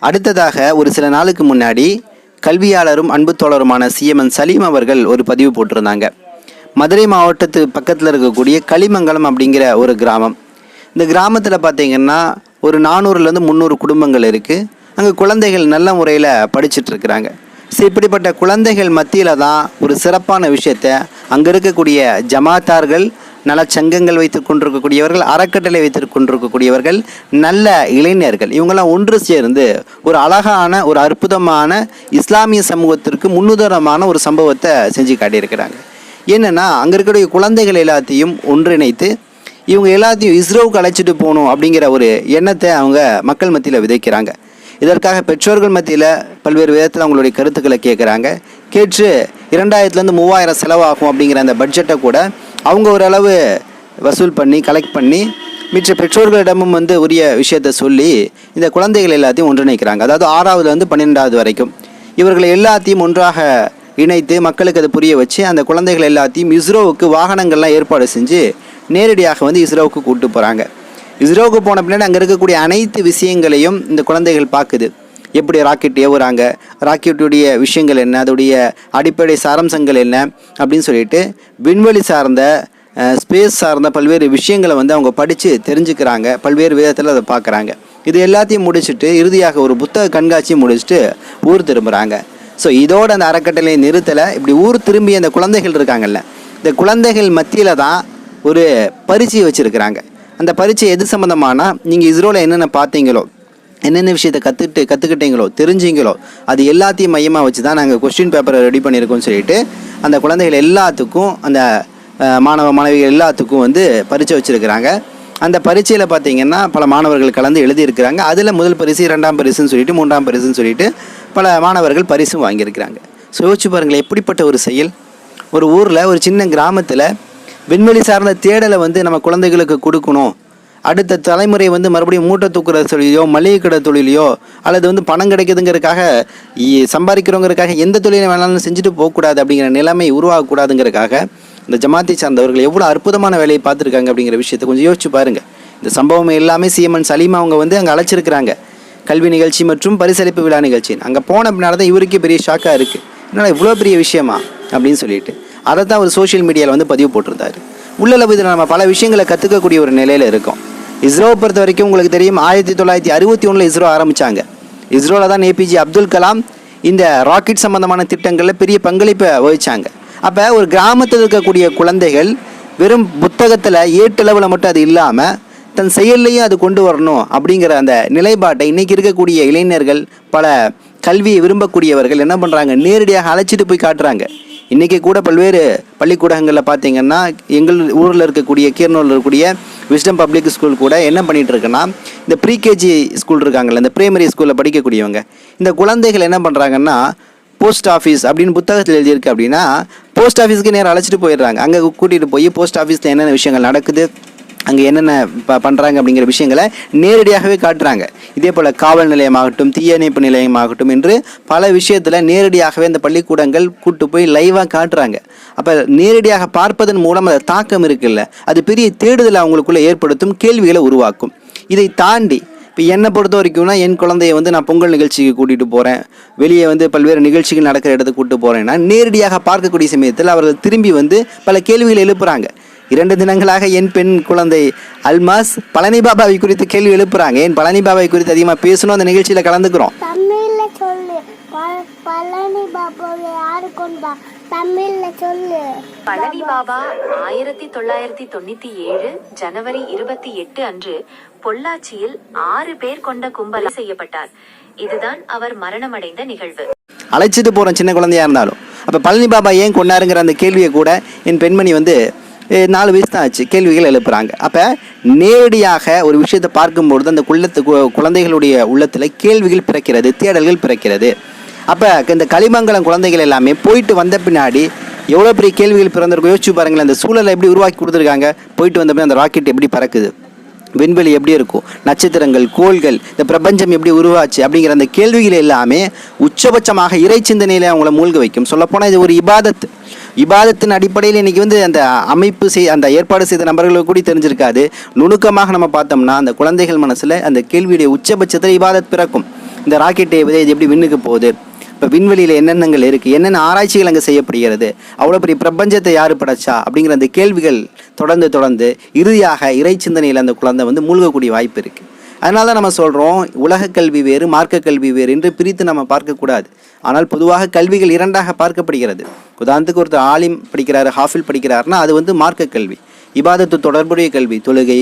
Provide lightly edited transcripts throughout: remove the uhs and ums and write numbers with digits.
அடுத்ததாக ஒரு சில நாளுக்கு முன்னாடி கல்வியாளரும் அன்பு தோழருமான சிஎம்என் சலீம் அவர்கள் ஒரு பதிவு போட்டிருந்தாங்க. மதுரை மாவட்டத்து பக்கத்தில் இருக்கக்கூடிய களிமங்கலம் அப்படிங்கிற ஒரு கிராமம். இந்த கிராமத்தில் பார்த்திங்கன்னா ஒரு 400லேருந்து 300 குடும்பங்கள் இருக்குது. அங்கே குழந்தைகள் நல்ல முறையில் படிச்சுட்டு இருக்கிறாங்க. இப்படிப்பட்ட குழந்தைகள் மத்தியில் தான் ஒரு சிறப்பான விஷயத்தை அங்கே இருக்கக்கூடிய ஜமாத்தார்கள், நலச்சங்கங்கள் வைத்து கொண்டிருக்கக்கூடியவர்கள், அறக்கட்டளை வைத்து கொண்டிருக்கக்கூடியவர்கள், நல்ல இளைஞர்கள், இவங்கெல்லாம் ஒன்று சேர்ந்து ஒரு அழகான ஒரு அற்புதமான இஸ்லாமிய சமூகத்திற்கு முன்னுதாரணமான ஒரு சம்பவத்தை செஞ்சு காட்டியிருக்கிறாங்க. என்னென்னா, அங்கே இருக்கக்கூடிய குழந்தைகள் எல்லாத்தையும் ஒன்றிணைத்து இவங்க எல்லாத்தையும் இஸ்ரோவுக்கு அழைச்சிட்டு போகணும் அப்படிங்கிற ஒரு எண்ணத்தை அவங்க மக்கள் மத்தியில் விதைக்கிறாங்க. இதற்காக பெற்றோர்கள் மத்தியில் பல்வேறு விதத்தில் அவங்களுடைய கருத்துக்களை கேட்குறாங்க. கேட்டு 2000லேருந்து 3000 செலவாகும் அப்படிங்கிற அந்த பட்ஜெட்டை கூட அவங்க ஓரளவு வசூல் பண்ணி கலெக்ட் பண்ணி மிச்ச பெற்றோர்களிடமும் உரிய விஷயத்தை சொல்லி இந்த குழந்தைகள் எல்லாத்தையும் ஒன்றிணைக்கிறாங்க. அதாவது 6வதுலேருந்து 12வது வரைக்கும் இவர்களை எல்லாத்தையும் ஒன்றாக இணைத்து மக்களுக்கு அதை புரிய வச்சு அந்த குழந்தைகள் எல்லாத்தையும் இஸ்ரோவுக்கு வாகனங்கள்லாம் ஏற்பாடு செஞ்சு நேரடியாக இஸ்ரோவுக்கு கூப்பிட்டு போகிறாங்க. இஸ்ரோவுக்கு போன பின்னாடி அங்கே இருக்கக்கூடிய அனைத்து விஷயங்களையும் இந்த குழந்தைகள் பார்க்குது. எப்படி ராக்கெட் ஏவுறாங்க, ராக்கெட்டுடைய விஷயங்கள் என்ன, அதோடைய அடிப்படை சாரம்சங்கள் என்ன அப்படின்னு சொல்லிட்டு விண்வெளி சார்ந்த ஸ்பேஸ் சார்ந்த பல்வேறு விஷயங்களை அவங்க படித்து தெரிஞ்சுக்கிறாங்க. பல்வேறு விதத்தில் அதை பார்க்குறாங்க. இது எல்லாத்தையும் முடிச்சுட்டு இறுதியாக ஒரு புத்தக கண்காட்சியை முடிச்சுட்டு ஊர் திரும்புகிறாங்க. ஸோ இதோட அந்த அறக்கட்டளை நிறுத்தலை. இப்படி ஊர் திரும்பி அந்த குழந்தைகள் இருக்காங்கல்ல, இந்த குழந்தைகள் மத்தியில் தான் ஒரு பரீட்சை வச்சுருக்கிறாங்க. அந்த பரீட்சை எது சம்மந்தமானா, நீங்கள் இஸ்ரோவில் என்னென்ன பார்த்தீங்களோ, என்னென்ன விஷயத்தை கற்றுக்கிட்டீங்களோ, தெரிஞ்சிங்களோ, அது எல்லாத்தையும் மையமாக வச்சு தான் நாங்கள் கொஸ்டின் பேப்பரை ரெடி பண்ணியிருக்கோம்னு சொல்லிட்டு அந்த குழந்தைகள் எல்லாத்துக்கும், அந்த மாணவ மாணவிகள் எல்லாத்துக்கும் பரீட்சை வச்சுருக்கிறாங்க. அந்த பரீட்சையில் பார்த்திங்கன்னா பல மாணவர்கள் கலந்து எழுதியிருக்கிறாங்க. அதில் முதல் பரிசு, 2ஆம் பரிசுன்னு சொல்லிட்டு, 3ஆம் பரிசுன்னு சொல்லிட்டு பல மாணவர்கள் பரிசும் வாங்கியிருக்கிறாங்க. ஸோ யோசிச்சு பாருங்களேன், எப்படிப்பட்ட ஒரு செயல். ஒரு ஊரில், ஒரு சின்ன கிராமத்தில் விண்வெளி சார்ந்த தேடலை நம்ம குழந்தைகளுக்கு கொடுக்கணும். அடுத்த தலைமுறை மறுபடியும் மூட்டை தூக்குற தொழிலையோ, மளிகை கடை தொழிலையோ, அல்லது பணம் கிடைக்குதுங்கிறதுக்காக சம்பாதிக்கிறவங்கிறதுக்காக எந்த தொழிலை வேணாலும் செஞ்சுட்டு போகக்கூடாது அப்படிங்கிற நிலைமை உருவாகக்கூடாதுங்கிறதுக்காக இந்த ஜமாத்தை சார்ந்தவர்கள் எவ்வளோ அற்புதமான வேலையை பார்த்துருக்காங்க அப்படிங்கிற விஷயத்தை கொஞ்சம் யோசிச்சு பாருங்கள். இந்த சம்பவம் எல்லாமே சிஎம்என் சலீம் அவங்க அங்கே அழைச்சிருக்கிறாங்க. கல்வி நிகழ்ச்சி மற்றும் பரிசளிப்பு விழா நிகழ்ச்சி. அங்கே போன பின்னால தான் இவருக்கே பெரிய ஷாக்காக இருக்குது. என்னடா இவ்வளோ பெரிய விஷயமா அப்படின்னு சொல்லிட்டு அதை தான் ஒரு சோஷியல் மீடியாவில் பதிவு போட்டிருந்தாரு. உள்ளளவு இதில் நம்ம பல விஷயங்களை கற்றுக்கக்கூடிய ஒரு நிலையில் இருக்கோம். இஸ்ரோவை பொறுத்த வரைக்கும் உங்களுக்கு தெரியும், 1961 இஸ்ரோ ஆரம்பித்தாங்க. இஸ்ரோவில் தான் ஏபிஜே அப்துல் கலாம் இந்த ராக்கெட் சம்பந்தமான திட்டங்களில் பெரிய பங்களிப்பை வகித்தாங்க. அப்போ ஒரு கிராமத்தில் இருக்கக்கூடிய குழந்தைகள் வெறும் புத்தகத்தில் ஏட்டளவில் மட்டும் அது இல்லாமல் தன் செயல்லையும் அது கொண்டு வரணும் அப்படிங்கிற அந்த நிலைப்பாட்டை இன்றைக்கி இருக்கக்கூடிய இளைஞர்கள், பல கல்வியை விரும்பக்கூடியவர்கள் என்ன பண்ணுறாங்க, நேரடியாக அழைச்சிட்டு போய் காட்டுறாங்க. இன்றைக்கி கூட பல்வேறு பள்ளிக்கூடங்களில் பார்த்திங்கன்னா, எங்கள் ஊரில் இருக்கக்கூடிய கீரனூரில் இருக்கக்கூடிய விஸ்டம் பப்ளிக் ஸ்கூல் கூட என்ன பண்ணிகிட்டு இருக்குன்னா, இந்த ப்ரீகேஜி ஸ்கூல் இருக்காங்கல்ல, இந்த பிரைமரி ஸ்கூலில் படிக்கக்கூடியவங்க, இந்த குழந்தைகள் என்ன பண்ணுறாங்கன்னா, போஸ்ட் ஆஃபீஸ் அப்படின்னு புத்தகத்தில் எழுதியிருக்கு அப்படின்னா போஸ்ட் ஆஃபீஸுக்கு நேரம் அழைச்சிட்டு போயிடுறாங்க. அங்கே கூட்டிகிட்டு போய் போஸ்ட் ஆஃபீஸில் என்னென்ன விஷயங்கள் நடக்குது, அங்கே என்னென்ன பண்ணுறாங்க அப்படிங்கிற விஷயங்களை நேரடியாகவே காட்டுறாங்க. இதே போல் காவல் நிலையமாகட்டும், தீயணைப்பு நிலையமாகட்டும் என்று பல விஷயத்தில் நேரடியாகவே இந்த பள்ளிக்கூடங்கள் கூட்டு போய் லைவாக காட்டுறாங்க. அப்போ நேரடியாக பார்ப்பதன் மூலம் அந்த தாக்கம் இருக்குல்ல, அது பெரிய தேடுதலை அவங்களுக்குள்ளே ஏற்படுத்தும், கேள்விகளை உருவாக்கும். இதை தாண்டி இப்போ என்னை பொறுத்த வரைக்கும்னா, என் குழந்தைய நான் பொங்கல் நிகழ்ச்சிக்கு கூட்டிகிட்டு போகிறேன், வெளியே பல்வேறு நிகழ்ச்சிகள் நடக்கிற இடத்துக்கு கூப்பிட்டு போகிறேன்னா நேரடியாக பார்க்கக்கூடிய சமயத்தில் அவர்கள் திரும்பி பல கேள்விகளை எழுப்புகிறாங்க. 2 தினங்களாக என் பெண் குழந்தை அல்மாஸ் பழனி பாபாவை குறித்து கேள்வி எழுப்புறாங்க. ஏன் பழனி பாபாவை குறித்து அதிகமாக பேசணும், அந்த நிகழ்ச்சியில் கலந்துக்கிறோம். பழனி பாபா 1997 ஜனவரி 28 அன்று பொள்ளாச்சியில் 6 பேர் கொண்ட கும்பல் செய்யப்பட்டார். இதுதான் அவர் மரணமடைந்த நிகழ்வு. அழைச்சிட்டு போகிறோம் சின்ன குழந்தையா இருந்தாலும். அப்போ பழனி பாபா ஏன் கொண்டாருங்கிற அந்த கேள்வியை கூட என் பெண்மணி 4 வயசு தான் ஆச்சு, கேள்விகள் எழுப்புறாங்க. அப்போ நேரடியாக ஒரு விஷயத்தை பார்க்கும்பொழுது அந்த குழந்தைகளுடைய உள்ளத்தில் கேள்விகள் பிறக்கிறது, தேடல்கள் பிறக்கிறது. அப்போ இந்த களிமங்கலம் குழந்தைகள் எல்லாமே போயிட்டு வந்த பின்னாடி எவ்வளோ பெரிய கேள்விகள் பிறந்திருக்கும் யோசிச்சு பாருங்களேன். அந்த சூழலை எப்படி உருவாக்கி கொடுத்துருக்காங்க. போயிட்டு வந்த பின்னாடி அந்த ராக்கெட் எப்படி பறக்குது, விண்வெளி எப்படி இருக்கும், நட்சத்திரங்கள், கோள்கள், இந்த பிரபஞ்சம் எப்படி உருவாச்சு அப்படிங்கிற அந்த கேள்விகள் எல்லாமே உச்சபட்சமாக இறை சிந்தனையில் அவங்கள மூழ்க வைக்கும். சொல்லப்போனால் இது ஒரு இபாதத்தின் அடிப்படையில் இன்றைக்கி அந்த அமைப்பு அந்த ஏற்பாடு செய்த நபர்களுக்கு கூட தெரிஞ்சிருக்காது. நுணுக்கமாக நம்ம பார்த்தோம்னா அந்த குழந்தைகள் மனசில் அந்த கேள்வியுடைய உச்சபட்சத்தில் இபாதத் பிறக்கும். இந்த ராக்கெட் ஏவுது, இது எப்படி விண்ணுக்கு போகுது, இப்போ விண்வெளியில் என்னென்னங்கள் இருக்குது, என்னென்ன ஆராய்ச்சிகள் அங்கே செய்யப்படுகிறது, அவ்வளோ பெரிய பிரபஞ்சத்தை யார் படைச்சா அப்படிங்கிற அந்த கேள்விகள் தொடர்ந்து இறுதியாக இறை சிந்தனையில் அந்த குழந்தை வந்து மூழ்கக்கூடிய வாய்ப்பு இருக்குது. அதனால தான் நம்ம சொல்கிறோம், உலக கல்வி வேறு மார்க்க கல்வி வேறு என்று பிரித்து நம்ம பார்க்கக்கூடாது. ஆனால் பொதுவாக கல்விகள் இரண்டாக பார்க்கப்படுகிறது. உதாரணத்துக்கு ஒருத்தர் ஆலிம் படிக்கிறாரு, ஹாஃபில் படிக்கிறாருன்னா அது வந்து மார்க்க கல்வி, இபாதத்து தொடர்புடைய கல்வி, தொழுகை,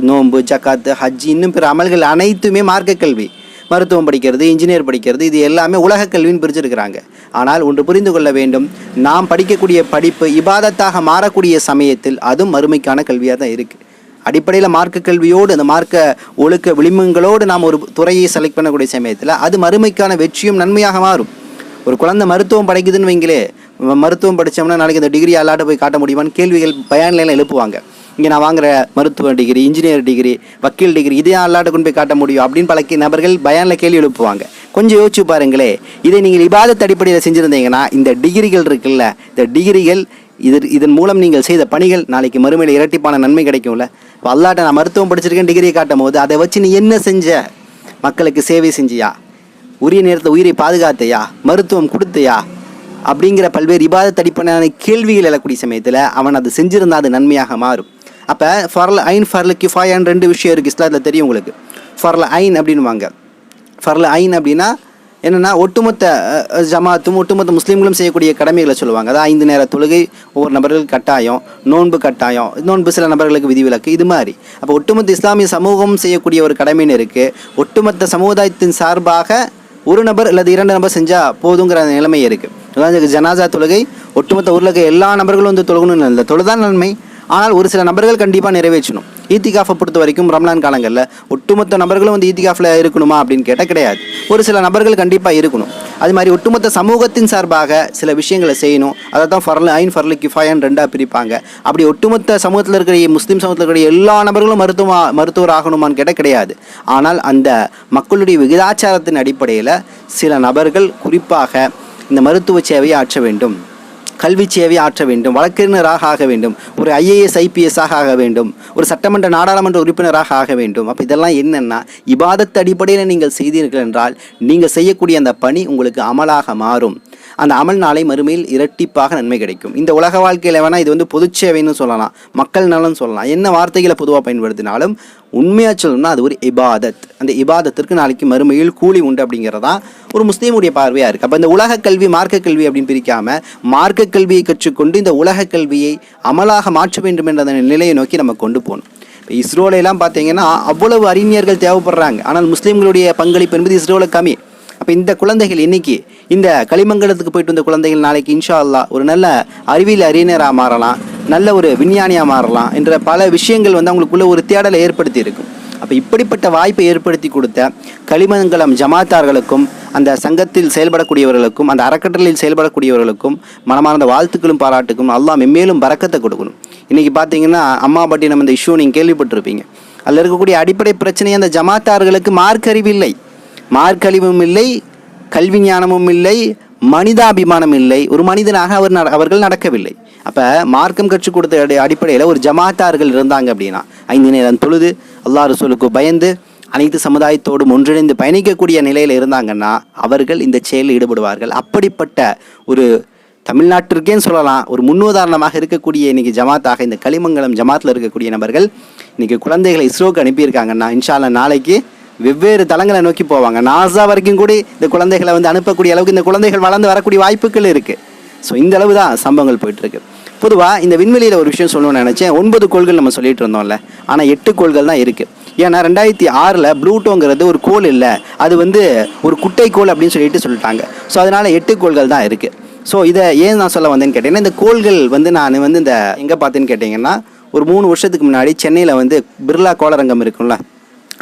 நோன்பு, ஜக்காத்து, ஹஜ், இன்னும் பிற அமல்கள் அனைத்துமே மார்க்க கல்வி. மருத்துவம் படிக்கிறது, இன்ஜினியர் படிக்கிறது, இது எல்லாமே உலக கல்வின்னு பிரிச்சிருக்கிறாங்க. ஆனால் ஒன்று புரிந்து கொள்ள வேண்டும், நாம் படிக்கக்கூடிய படிப்பு இபாதத்தாக மாறக்கூடிய சமயத்தில் அதுவும் மறுமைக்கான கல்வியாக தான் இருக்குது. அடிப்படையில் மார்க்க கல்வியோடு அந்த மார்க்க ஒழுக்க விளிம்புகளோடு நாம் ஒரு துறையை செலக்ட் பண்ணக்கூடிய சமயத்தில் அது மறுமைக்கான வெற்றியும் நன்மையாக மாறும். ஒரு குழந்தை மருத்துவம் படிக்குதுன்னு வைங்களே, மருத்துவம் படித்தோம்னா நாளைக்கு இந்த டிகிரி அல்லாட்ட போய் காட்ட முடியுமான்னு கேள்விகள் பயான்லாம் எழுப்புவாங்க. இங்கே நான் வாங்குற மருத்துவ டிகிரி, இன்ஜினியர் டிகிரி, வக்கீல் டிகிரி, இதே அல்லாட்ட கொண்டு போய் காட்ட முடியும் அப்படின்னு பல நபர்கள் பயானில் கேள்வி எழுப்புவாங்க. கொஞ்சம் யோசிச்சு பாருங்களே, இதை நீங்கள் இபாதத் அடிப்படையில் செஞ்சுருந்தீங்கன்னா இந்த டிகிரிகள் இருக்குல்ல, இந்த டிகிரிகள் இதன் மூலம் நீங்கள் செய்த பணிகள் நாளைக்கு மறுமையில் இரட்டிப்பான நன்மை கிடைக்கும்ல. இப்போ அல்லாட்ட நான் மருத்துவம் படிச்சிருக்கேன் டிகிரியை காட்டும் போது அதை வச்சு நீ என்ன செஞ்ச, மக்களுக்கு சேவை செஞ்சியா, உரிய நேரத்தில் உயிரை பாதுகாத்தையா, மருத்துவம் கொடுத்தையா அப்படிங்கிற பல்வேறு இபாதத் அடிப்படையான கேள்விகள் எழக்கூடிய சமயத்தில் அவன் அது செஞ்சிருந்தால் அது நன்மையாக மாறும். அப்போ ஃபர்ல் ஐன் ஃபர்ல் கிஃபாயான்னு 2 விஷயம் இருக்குது இஸ்லாத்தில், தெரியும் உங்களுக்கு. ஃபர்ல் ஐன் அப்படின்வாங்க. ஃபர்ல் ஐன் அப்படின்னா என்னென்னா ஒட்டுமொத்த ஜமாத்தும் ஒட்டுமொத்த முஸ்லீம்களும் செய்யக்கூடிய கடமைகளை சொல்லுவாங்க. அதாவது 5 நேர தொழுகை ஒவ்வொரு நபர்களுக்கு கட்டாயம், நோன்பு கட்டாயம், நோன்பு சில நபர்களுக்கு விதிவிலக்கு, இது மாதிரி. அப்போ ஒட்டுமொத்த இஸ்லாமிய சமூகம் செய்யக்கூடிய ஒரு கடமைன்னு இருக்குது. ஒட்டுமொத்த சமுதாயத்தின் சார்பாக ஒரு நபர் அல்லது 2 நபர் செஞ்சால் போதுங்கிற நிலைமை இருக்குது. அதாவது ஜனாசா தொழுகை ஒட்டுமொத்த ஊரில் இருக்க எல்லா நபர்களும் வந்து தொழுகணும்னு இல்லை, தொழுதான் நன்மை. ஆனால் ஒரு சில நபர்கள் கண்டிப்பாக நிறைவேற்றணும். ஈத்திகாஃபை பொறுத்த வரைக்கும் ரம்லான் காலங்களில் ஒட்டுமொத்த நபர்களும் வந்து ஈத்திகாஃபில் இருக்கணுமா அப்படின்னு கேட்டால் கிடையாது. ஒரு சில நபர்கள் கண்டிப்பாக இருக்கணும். அது மாதிரி ஒட்டுமொத்த சமூகத்தின் சார்பாக சில விஷயங்களை செய்யணும். அதை தான் ஃபர்ல் ஐன் ஃபர்ல் கிஃபாயான்னு 2ஆக பிரிப்பாங்க. அப்படி ஒட்டுமொத்த சமூகத்தில் இருக்கிற முஸ்லீம் சமூகத்தில் இருக்கிற எல்லா நபர்களும் மருத்துவர் ஆகணுமான்னு கேட்டால் கிடையாது. ஆனால் அந்த மக்களுடைய விகிதாச்சாரத்தின் அடிப்படையில் சில நபர்கள் குறிப்பாக இந்த மருத்துவ சேவையை ஆற்ற வேண்டும், கல்வி சேவையை ஆற்ற வேண்டும், வழக்கறிஞராக ஆக வேண்டும், ஒரு IAS IPS ஆக வேண்டும், ஒரு சட்டமன்ற நாடாளுமன்ற உறுப்பினராக ஆக வேண்டும். அப்போ இதெல்லாம் என்னென்னா இபாதத் அடிப்படையில் நீங்கள் செய்தீர்கள் என்றால் நீங்கள் செய்யக்கூடிய அந்த பணி உங்களுக்கு அமலாக மாறும். அந்த அமல் நாளை மறுமையில் இரட்டிப்பாக நன்மை கிடைக்கும். இந்த உலக வாழ்க்கையில் வேணால் இது வந்து பொதுச்சேவைன்னு சொல்லலாம், மக்கள் நலன்னு சொல்லலாம், என்ன வார்த்தைகளை பொதுவாக பயன்படுத்தினாலும் உண்மையாக சொல்லணும்னா அது ஒரு இபாதத். அந்த இபாதத்திற்கு நாளைக்கு மறுமையில் கூலி உண்டு அப்படிங்கிறதா ஒரு முஸ்லீமுடைய பார்வையாக இருக்குது. அப்போ இந்த உலக கல்வி மார்க்க கல்வி அப்படின்னு பிரிக்காமல் மார்க்க கல்வியை கற்றுக்கொண்டு இந்த உலக கல்வியை அமலாக மாற்ற வேண்டும் என்ற அந்த நிலையை நோக்கி நம்ம கொண்டு போகணும். இப்போ இஸ்ரோலெல்லாம் பார்த்தீங்கன்னா அவ்வளவு அறிஞர்கள் தேவைப்படுறாங்க, ஆனால் முஸ்லீம்களுடைய பங்களிப்பு என்பது இஸ்ரோவில் கம்மி. அப்போ இந்த குழந்தைகள் இன்னைக்கு இந்த களிமங்கலத்துக்கு போயிட்டு வந்த குழந்தைகள் நாளைக்கு இன்ஷா அல்லாஹ் ஒரு நல்ல அறிவியல் அறிஞராக மாறலாம், நல்ல ஒரு விஞ்ஞானியாக மாறலாம் என்ற பல விஷயங்கள் வந்து அவங்களுக்குள்ள ஒரு தேடலை ஏற்படுத்தி இருக்கும். அப்போ இப்படிப்பட்ட வாய்ப்பை ஏற்படுத்தி கொடுத்த களிமங்கலம் ஜமாத்தார்களுக்கும் அந்த சங்கத்தில் செயல்படக்கூடியவர்களுக்கும் அந்த அறக்கட்டளையில் செயல்படக்கூடியவர்களுக்கும் மனமார்ந்த வாழ்த்துக்களும் பாராட்டுக்கும் அல்லாஹ் மென்மேலும் பரக்கத்தை கொடுக்கணும். இன்றைக்கி பார்த்தீங்கன்னா அம்மாபட்டினம் அந்த இஷ்யூ நீங்கள் கேள்விப்பட்டிருப்பீங்க. அதில் இருக்கக்கூடிய அடிப்படை பிரச்சனையை அந்த ஜமாத்தார்களுக்கு மார்க்கறிவு இல்லை, மார்க்கழிவும் இல்லை, கல்வி ஞானமும் இல்லை, மனிதாபிமானம் இல்லை, ஒரு மனிதனாக அவர்கள் நடக்கவில்லை. அப்போ மார்க்கம் கற்றுக் கொடுத்த அடிப்படையில் ஒரு ஜமாத்தார்கள் இருந்தாங்க அப்படின்னா 5 நேரம் தொழுது அல்லாஹ் ரசூலுக்கு பயந்து அனைத்து சமுதாயத்தோடும் ஒன்றிணைந்து பயணிக்கக்கூடிய நிலையில் இருந்தாங்கன்னா அவர்கள் இந்த செயலில் ஈடுபடுவார்கள். அப்படிப்பட்ட ஒரு தமிழ்நாட்டிற்கேன்னு சொல்லலாம் ஒரு முன்னுதாரணமாக இருக்கக்கூடிய இன்றைக்கி ஜமாத்தாக இந்த களிமங்கலம் ஜமாத்தில் இருக்கக்கூடிய நபர்கள் இன்றைக்கி குழந்தைகளை இஸ்ரோக்கு அனுப்பியிருக்காங்கன்னா இன்ஷா அல்லாஹ் நாளைக்கு வெவ்வேறு தளங்களை நோக்கி போவாங்க. நாசா வரைக்கும் கூட இந்த குழந்தைகளை வந்து அனுப்பக்கூடிய அளவுக்கு இந்த குழந்தைகள் வளர்ந்து வரக்கூடிய வாய்ப்புகள் இருக்குது. ஸோ இந்த அளவு தான் சம்பவங்கள் போயிட்டுருக்கு. பொதுவாக இந்த விண்வெளியில் ஒரு விஷயம் சொல்லணும்னு நினச்சேன். 9 கோள்கள் நம்ம சொல்லிட்டு இருந்தோம்ல, ஆனால் 8 கோள்கள் தான் இருக்குது. ஏன்னா 2006 ப்ளூட்டோங்கிறது ஒரு கோள் இல்லை, அது வந்து ஒரு குட்டை கோள் அப்படின்னு சொல்லிட்டாங்க. ஸோ அதனால் 8 கோள்கள் தான் இருக்குது. ஸோ இதை ஏன் நான் சொல்ல வந்தேன்னு கேட்டிங்கன்னா, இந்த கோள்கள் வந்து நான் வந்து இந்த எங்கே பார்த்தேன்னு கேட்டிங்கன்னா ஒரு 3 வருஷத்துக்கு முன்னாடி சென்னையில் வந்து பிர்லா கோளரங்கம் இருக்கும்ல,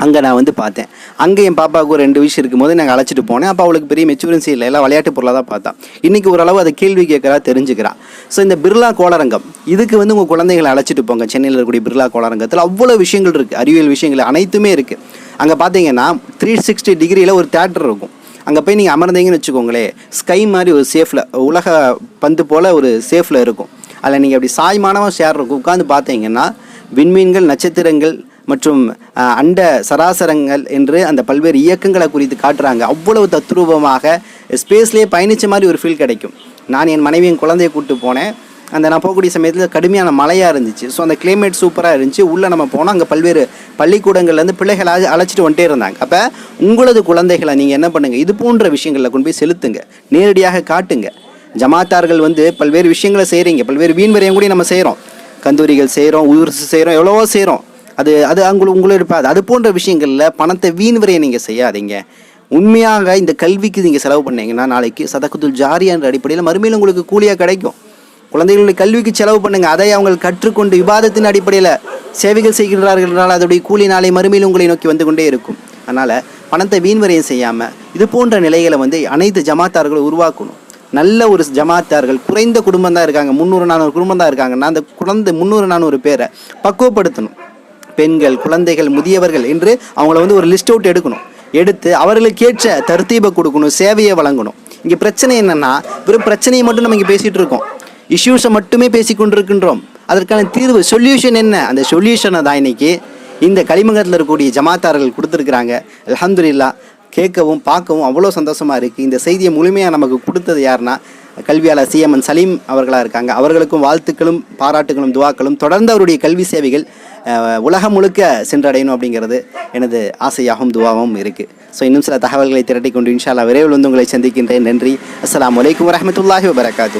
அங்கே நான் வந்து பார்த்தேன். அங்கே என் பாப்பாவுக்கு ஒரு 2 வயசு இருக்கும்போது நாங்கள் அழைச்சிட்டு போனேன். அப்போ அவளுக்கு பெரிய மெச்சூரன்சி இல்லை, எல்லாம் விளையாட்டு பொருளாக தான் பார்த்தா. இன்றைக்கி ஓரளவு அதை கேள்வி கேட்குறா, தெரிஞ்சுக்கிறா. ஸோ இந்த பிர்லா கோளரங்கம் இதுக்கு வந்து உங்கள் குழந்தைகளை அழைச்சிட்டு போங்க. சென்னையில் இருக்கக்கூடிய பிர்லா கோளரங்கத்தில் அவ்வளோ விஷயங்கள் இருக்குது, அறிவியல் விஷயங்கள் அனைத்துமே இருக்குது. அங்கே பார்த்தீங்கன்னா 360 டிகிரியில் ஒரு தியேட்டர் இருக்கும். அங்கே போய் நீங்கள் அமர்ந்தீங்கன்னு வச்சுக்கோங்களேன், ஸ்கை மாதிரி ஒரு சேஃபில் உலக பந்து போல் ஒரு சேஃபில் இருக்கும். அதில் நீங்கள் அப்படி சாய்மானமாக சேர் இருக்கும். உட்காந்து பார்த்தீங்கன்னா விண்மீன்கள், நட்சத்திரங்கள், மற்றும் அண்ட சராசரங்கள் என்று அந்த பல்வேறு இயக்கங்களை குறித்து காட்டுறாங்க. அவ்வளவு தத்ரூபமாக ஸ்பேஸ்லேயே பயணித்த மாதிரி ஒரு ஃபீல் கிடைக்கும். நான் என் மனைவியின் குழந்தையை கூப்பிட்டு போனேன். அந்த நான் போகக்கூடிய சமயத்தில் கடுமையான மழையாக இருந்துச்சு. ஸோ அந்த கிளைமேட் சூப்பராக இருந்துச்சு. உள்ளே நம்ம போனோம், அங்கே பல்வேறு பள்ளிக்கூடங்கள்லேருந்து பிள்ளைகளை அழைச்சிட்டு வந்துட்டே இருந்தாங்க. அப்போ உங்களது குழந்தைகளை நீங்கள் என்ன பண்ணுங்கள், இது போன்ற விஷயங்களில் கொண்டு போய் செலுத்துங்க, நேரடியாக காட்டுங்க. ஜமாத்தார்கள் பல்வேறு விஷயங்களை செய்கிறீங்க, பல்வேறு வீண்வரையும் கூட நம்ம செய்கிறோம், கந்தூரிகள் செய்கிறோம், உருசு செய்கிறோம், எவ்வளவோ செய்கிறோம். அது உங்களும் இருப்பாது. அது போன்ற விஷயங்களில் பணத்தை வீண்வரையை நீங்கள் செய்யாதீங்க. உண்மையாக இந்த கல்விக்கு நீங்கள் செலவு பண்ணீங்கன்னா நாளைக்கு சதகத்துல் ஜாரியா என்ற அடிப்படையில் மறுமையில் உங்களுக்கு கூலியாக கிடைக்கும். குழந்தைகளுடைய கல்விக்கு செலவு பண்ணுங்கள். அதை அவங்க கற்றுக்கொண்டு விவாதத்தின் அடிப்படையில் சேவைகள் செய்கிறார்கள் என்றால் அதோடைய கூலி நாளை மறுமையில் உங்களை நோக்கி வந்து கொண்டே இருக்கும். அதனால் பணத்தை வீண்வரையும் செய்யாமல் இது போன்ற நிலைகளை அனைத்து ஜமாத்தார்களும் உருவாக்கணும். நல்ல ஒரு ஜமாத்தார்கள் குறைந்த குடும்பம் தான் இருக்காங்க, 300-400 குடும்பம் தான் இருக்காங்கன்னா அந்த குழந்தை 300-400 பேரை பக்குவப்படுத்தணும். பெண்கள், குழந்தைகள், முதியவர்கள் என்று அவங்கள ஒரு லிஸ்ட் அவுட் எடுத்து அவர்களுக்கு ஏற்ற தர்த்தீபை கொடுக்கணும், சேவையை வழங்கணும். இங்கே பிரச்சனை என்னென்னா வெறும் பிரச்சனையை மட்டும் நம்ம இங்கே பேசிகிட்டு இருக்கோம், இஷ்யூஸை மட்டுமே பேசி கொண்டிருக்கின்றோம். அதற்கான தீர்வு சொல்யூஷன் என்ன? அந்த சொல்யூஷனை தான் இன்னைக்கு இந்த களிமங்கத்தில் இருக்கக்கூடிய ஜமாத்தார்கள் கொடுத்துருக்குறாங்க. அல்ஹம்துலில்லாஹ், கேட்கவும் பார்க்கவும் அவ்வளோ சந்தோஷமாக இருக்குது. இந்த செய்தியை முழுமையாக நமக்கு கொடுத்தது யாருன்னா கல்வியாளர் சிஎம்என் சலீம் அவர்களாக இருக்காங்க. அவர்களுக்கும் வாழ்த்துக்களும் பாராட்டுகளும் துவாக்களும். தொடர்ந்து அவருடைய கல்வி சேவைகள் உலகம் முழுக்க சென்றடையணும் அப்படிங்கிறது எனது ஆசையாகவும் துவாவும் இருக்குது. ஸோ இன்னும் சில தகவல்களை திரட்டி கொண்டு இன்ஷா அல்லாஹ் விரைவில் உங்களை சந்திக்கின்றேன். நன்றி. அஸ்ஸலாமு அலைக்கும் வரஹ்மத்துல்லாஹி வபரகாத்துஹு.